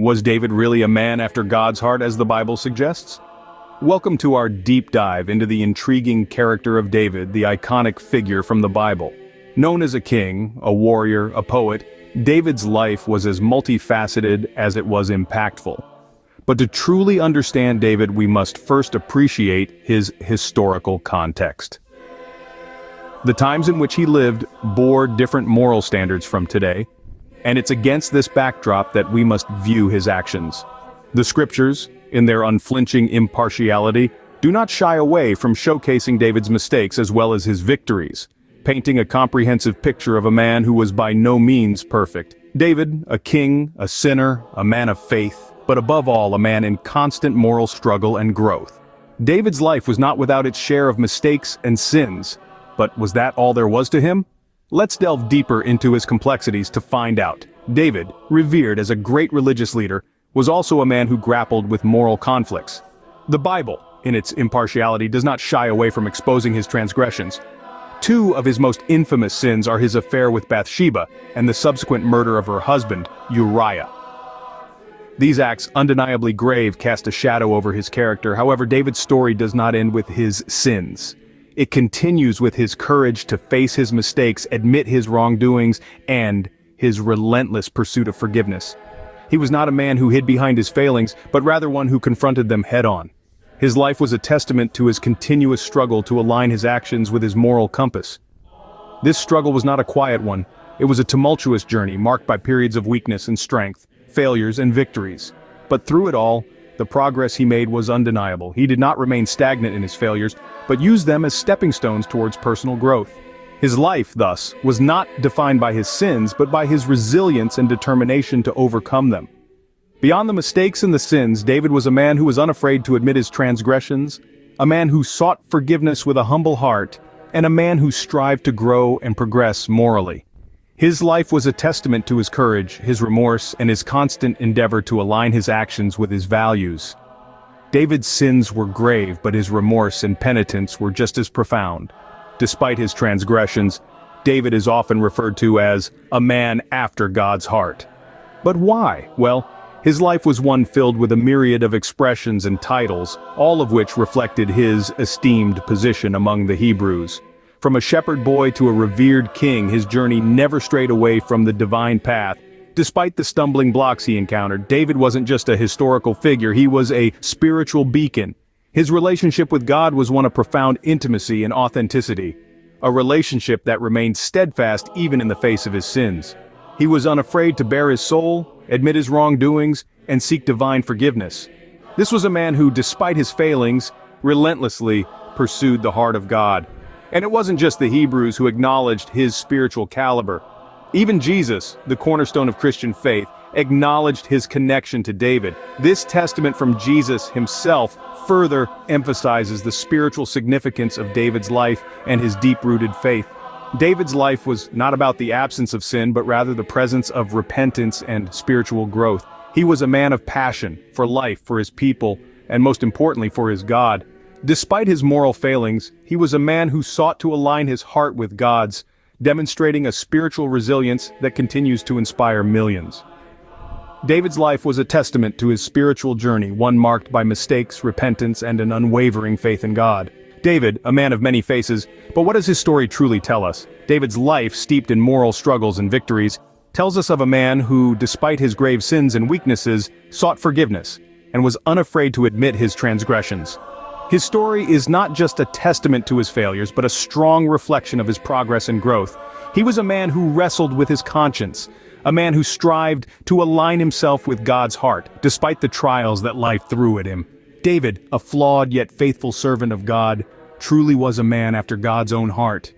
Was David really a man after God's heart, as the Bible suggests? Welcome to our deep dive into the intriguing character of David, the iconic figure from the Bible. Known as a king, a warrior, a poet, David's life was as multifaceted as it was impactful. But to truly understand David, we must first appreciate his historical context. The times in which he lived bore different moral standards from today, and it's against this backdrop that we must view his actions. The scriptures, in their unflinching impartiality, do not shy away from showcasing David's mistakes as well as his victories, painting a comprehensive picture of a man who was by no means perfect. David, a king, a sinner, a man of faith, but above all a man in constant moral struggle and growth. David's life was not without its share of mistakes and sins, but was that all there was to him? Let's delve deeper into his complexities to find out. David, revered as a great religious leader, was also a man who grappled with moral conflicts. The Bible, in its impartiality, does not shy away from exposing his transgressions. Two of his most infamous sins are his affair with Bathsheba and the subsequent murder of her husband, Uriah. These acts, undeniably grave, cast a shadow over his character. However, David's story does not end with his sins. It continues with his courage to face his mistakes, admit his wrongdoings, and his relentless pursuit of forgiveness. He was not a man who hid behind his failings, but rather one who confronted them head-on. His life was a testament to his continuous struggle to align his actions with his moral compass. This struggle was not a quiet one. It was a tumultuous journey marked by periods of weakness and strength, failures and victories. But through it all, the progress he made was undeniable. He did not remain stagnant in his failures, but used them as stepping stones towards personal growth. His life, thus, was not defined by his sins, but by his resilience and determination to overcome them. Beyond the mistakes and the sins, David was a man who was unafraid to admit his transgressions, a man who sought forgiveness with a humble heart, and a man who strived to grow and progress morally. His life was a testament to his courage, his remorse, and his constant endeavor to align his actions with his values. David's sins were grave, but his remorse and penitence were just as profound. Despite his transgressions, David is often referred to as a man after God's heart. But why? Well, his life was one filled with a myriad of expressions and titles, all of which reflected his esteemed position among the Hebrews. From a shepherd boy to a revered king, his journey never strayed away from the divine path. Despite the stumbling blocks he encountered, David wasn't just a historical figure, he was a spiritual beacon. His relationship with God was one of profound intimacy and authenticity, a relationship that remained steadfast even in the face of his sins. He was unafraid to bare his soul, admit his wrongdoings, and seek divine forgiveness. This was a man who, despite his failings, relentlessly pursued the heart of God. And it wasn't just the Hebrews who acknowledged his spiritual caliber. Even Jesus, the cornerstone of Christian faith, acknowledged his connection to David. This testament from Jesus himself further emphasizes the spiritual significance of David's life and his deep-rooted faith. David's life was not about the absence of sin, but rather the presence of repentance and spiritual growth. He was a man of passion for life, for his people, and most importantly for his God. Despite his moral failings, he was a man who sought to align his heart with God's, demonstrating a spiritual resilience that continues to inspire millions. David's life was a testament to his spiritual journey, one marked by mistakes, repentance, and an unwavering faith in God. David, a man of many faces, but what does his story truly tell us? David's life, steeped in moral struggles and victories, tells us of a man who, despite his grave sins and weaknesses, sought forgiveness, and was unafraid to admit his transgressions. His story is not just a testament to his failures, but a strong reflection of his progress and growth. He was a man who wrestled with his conscience, a man who strived to align himself with God's heart, despite the trials that life threw at him. David, a flawed yet faithful servant of God, truly was a man after God's own heart.